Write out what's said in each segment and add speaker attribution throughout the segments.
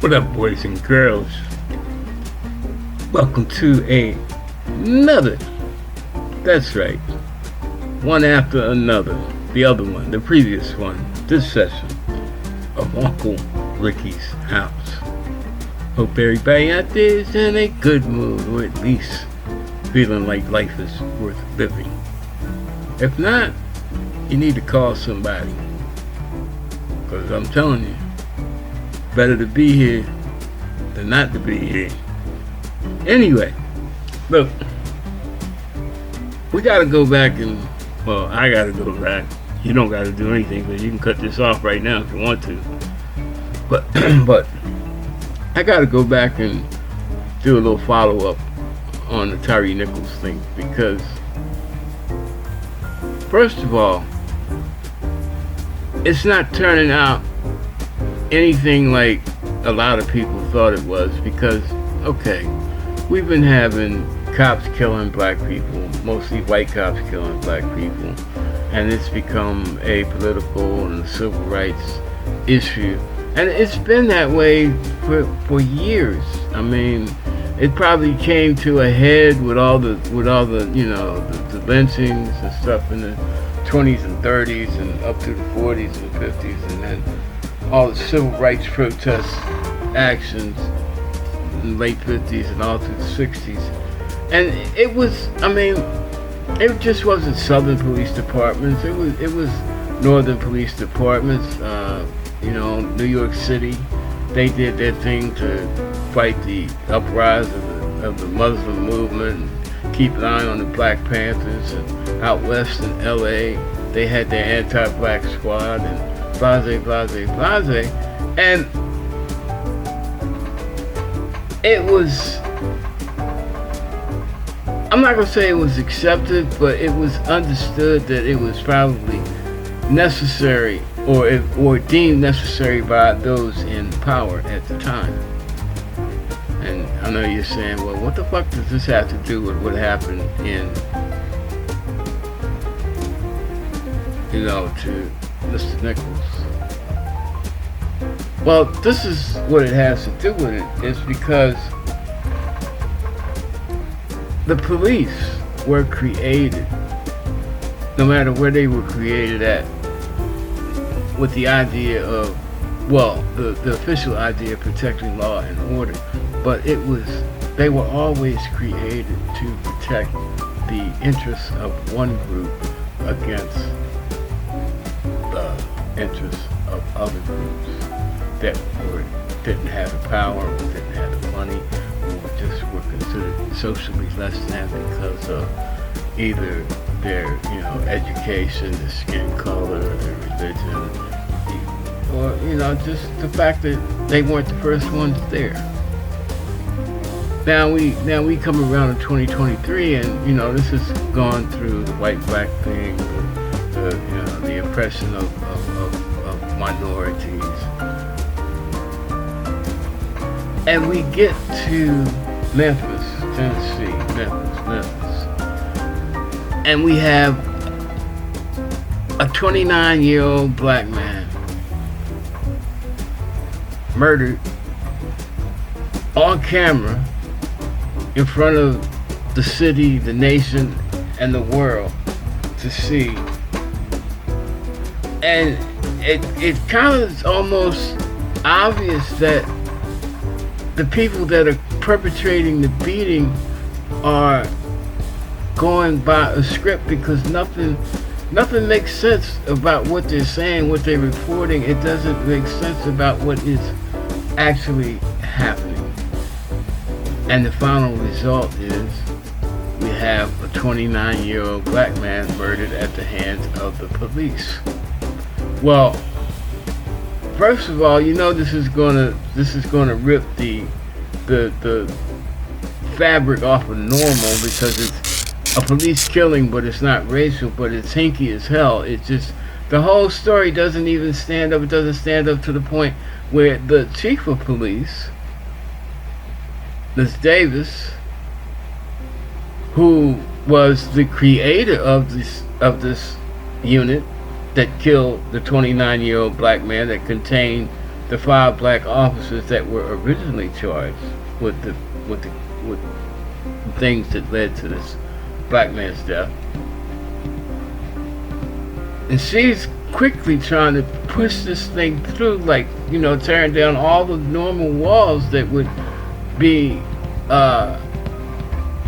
Speaker 1: What up, boys and girls? Welcome to another, that's right, one after another, the other one, the previous one, this session of Uncle Ricky's house. Hope everybody out there is in a good mood, or at least feeling like life is worth living. If not, you need to call somebody, because I'm telling you, better to be here than not to be here. Anyway, look, we gotta go back and, well, I gotta go back. You don't gotta do anything, but you can cut this off right now if you want to. But, but I gotta go back and do a little follow-up on the TYREE NICHOLS thing, because first of all, it's not turning out anything like a lot of people thought it was, because okay, we've been having cops killing black people, mostly white cops killing black people, and it's become a political and civil rights issue, and it's been that way for years. I mean, it probably came to a head with all the you know, the lynchings and stuff in the 20s and 30s and up to the 40s and 50s, and then all the civil rights protest actions in the late 50s and all through the 60s. And it was, I mean, it just wasn't Southern police departments, it was Northern police departments. You know, New York City, they did their thing to fight the uprise of the Muslim movement, and keep an eye on the Black Panthers. And out west in LA, they had their anti-black squad, and blase. And it was, I'm not going to say it was accepted, but it was understood that it was probably necessary, or deemed necessary by those in power at the time. And I know you're saying, well, what the fuck does this have to do with what happened in, you know, to Mr. NICHOLS? Well, this is what it has to do with it, is because the police were created, no matter where they were created at, with the idea of, well, the official idea of protecting law and order, but they were always created to protect the interests of one group against the interests of other groups that didn't have the power, or didn't have the money, or just were considered socially less than because of either their, you know, education, their skin color, their religion, or, you know, just the fact that they weren't the first ones there. Now we come around in 2023, and, you know, this has gone through the white-black thing, the you know, the oppression of minorities. And we get to Memphis, Tennessee, Memphis. And we have a 29-year-old black man murdered on camera in front of the city, the nation, and the world to see. And it kind of is almost obvious that the people that are perpetrating the beating are going by a script, because nothing makes sense about what they're saying, what they're reporting. It doesn't make sense about what is actually happening. And the final result is we have a 29-year-old black man murdered at the hands of the police. Well, first of all, you know, this is gonna rip the fabric off of normal, because it's a police killing, but it's not racial, but it's hinky as hell. It just, the whole story doesn't even stand up. It doesn't stand up to the point where the chief of police, Ms. Davis, who was the creator of this unit that killed the 29-year-old black man, that contained the 5 black officers that were originally charged with the things that led to this black man's death. And she's quickly trying to push this thing through, like, you know, tearing down all the normal walls that would be,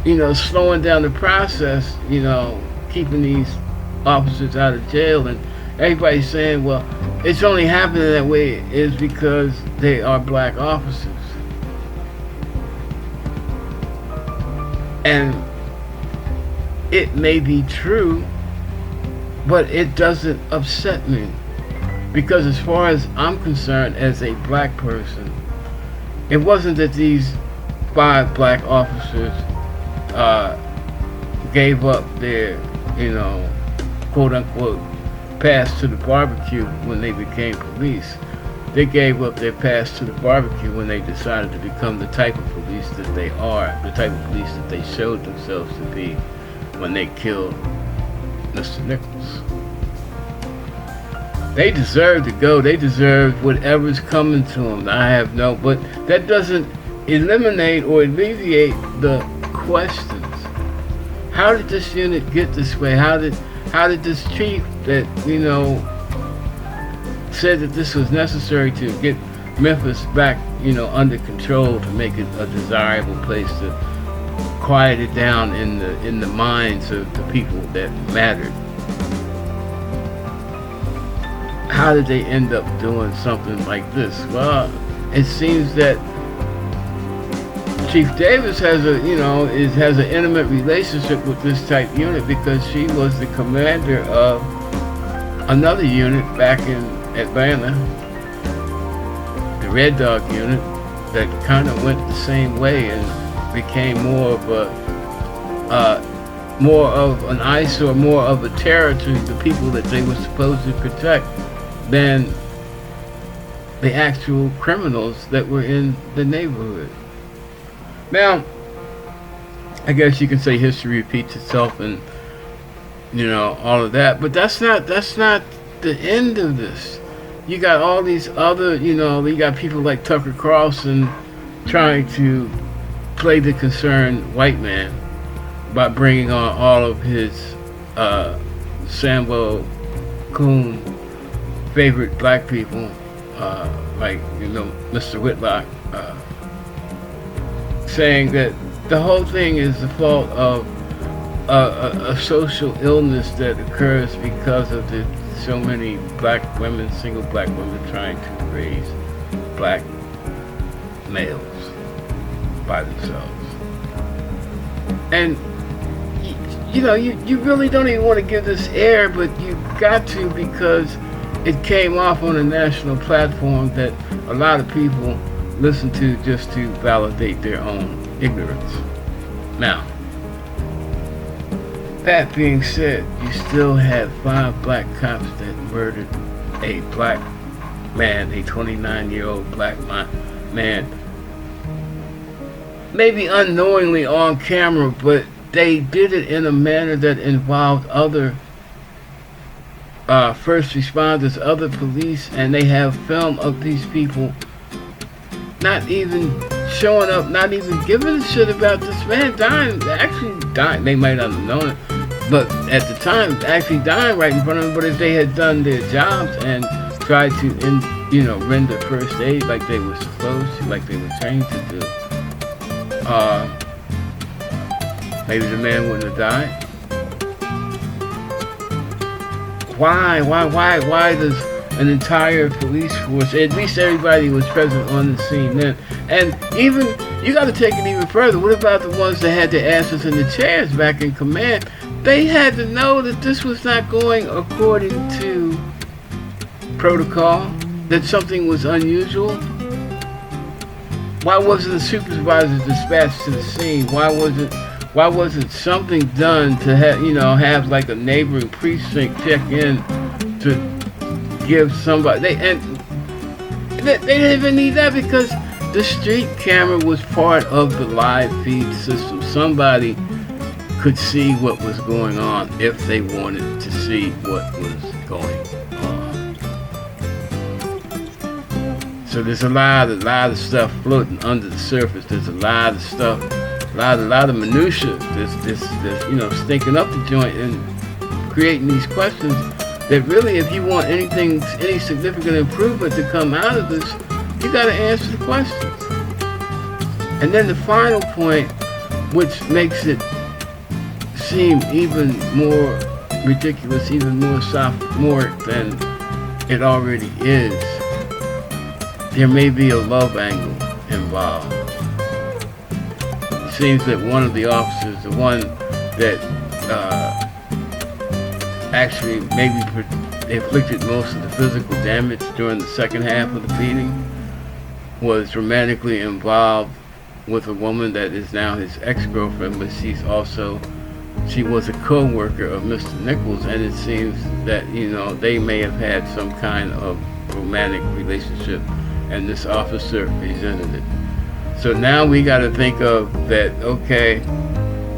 Speaker 1: you know, slowing down the process, you know, keeping these officers out of jail. And everybody's saying, well, it's only happening that way is because they are black officers. And it may be true, but it doesn't upset me, because as far as I'm concerned, as a black person, it wasn't that these 5 black officers gave up their, you know, quote unquote pass to the barbecue when they became police. They gave up their pass to the barbecue when they decided to become the type of police that they are, the type of police that they showed themselves to be when they killed Mr. Nichols. They deserve to go. They deserve whatever's coming to them. I have no, but that doesn't eliminate or alleviate the questions. How did this unit get this way? How did this chief that, you know, said that this was necessary to get Memphis back, you know, under control, to make it a desirable place, to quiet it down in the minds of the people that mattered? How did they end up doing something like this? Well, it seems that Chief Davis has has an intimate relationship with this type unit, because she was the commander of another unit back in Atlanta, the Red Dog unit, that kind of went the same way and became more of an eyesore, more of a terror to the people that they were supposed to protect than the actual criminals that were in the neighborhood. Now, I guess you can say history repeats itself and, you know, all of that, but that's not the end of this. You got all these other, you know, you got people like Tucker Carlson trying to play the concerned white man by bringing on all of his Sambo Coon favorite black people, like, you know, Mr. Whitlock, saying that the whole thing is the fault of a social illness that occurs because of so many black women, single black women, trying to raise black males by themselves. And you know, you really don't even want to give this air, but you got to, because it came off on a national platform that a lot of people listen to just to validate their own ignorance. Now, that being said, you still had 5 black cops that murdered a black man, a 29-year-old black man, maybe unknowingly on camera, but they did it in a manner that involved other first responders, other police, and they have film of these people not even showing up, not even giving a shit about this man dying, actually dying. They might not have known it, but at the time, actually dying right in front of them. But if they had done their jobs and tried to, render first aid like they were supposed to, like they were trained to do, maybe the man wouldn't have died. Why does an entire police force, at least everybody was present on the scene then, and even, you got to take it even further, what about the ones that had their asses in the chairs back in command? They had to know that this was not going according to protocol, that something was unusual. Why wasn't the supervisor dispatched to the scene? Why wasn't something done to have like a neighboring precinct check in to give somebody? They didn't even need that, because the street camera was part of the live feed system. Somebody could see what was going on if they wanted to see what was going on. So there's a lot of stuff floating under the surface. There's a lot of stuff, a lot of minutia that's you know, stinking up the joint and creating these questions that really, if you want any significant improvement to come out of this, you got to answer the questions. And then the final point, which makes it seem even more ridiculous, even more sophomoric than it already is, there may be a love angle involved. It seems that one of the officers, the one that actually maybe inflicted most of the physical damage during the second half of the beating, was romantically involved with a woman that is now his ex-girlfriend, but she was a co-worker of Mr. Nichols, and it seems that, you know, they may have had some kind of romantic relationship, and this officer resented it. So now we got to think of that, okay,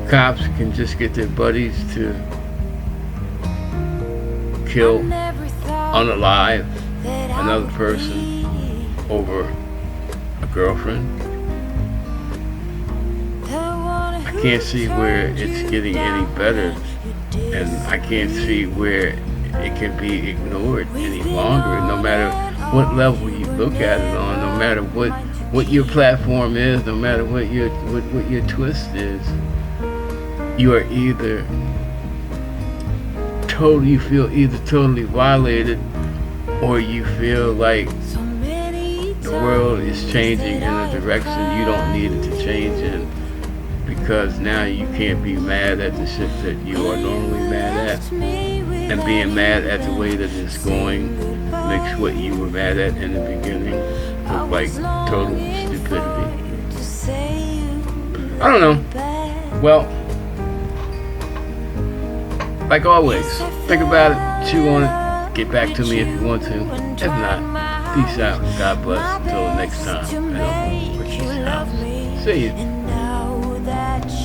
Speaker 1: cops can just get their buddies to kill, unalive another person over a girlfriend. I can't see where it's getting any better, and I can't see where it can be ignored any longer, no matter what level you look at it on, no matter what your platform is, no matter what your twist is. You are you feel either totally violated, or you feel like the world is changing in a direction you don't need it to change in, because now you can't be mad at the shit that you are normally mad at, and being mad at the way that it's going makes what you were mad at in the beginning look like total stupidity. I don't know. Well, like always, think about it, chew on it, get back to me if you want to. If not, peace out, God bless, until the next time, and I'll put you out. See you.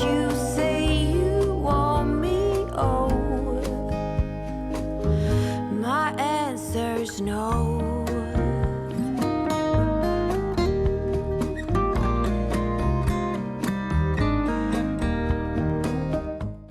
Speaker 2: You say you want me, oh, my answer's no.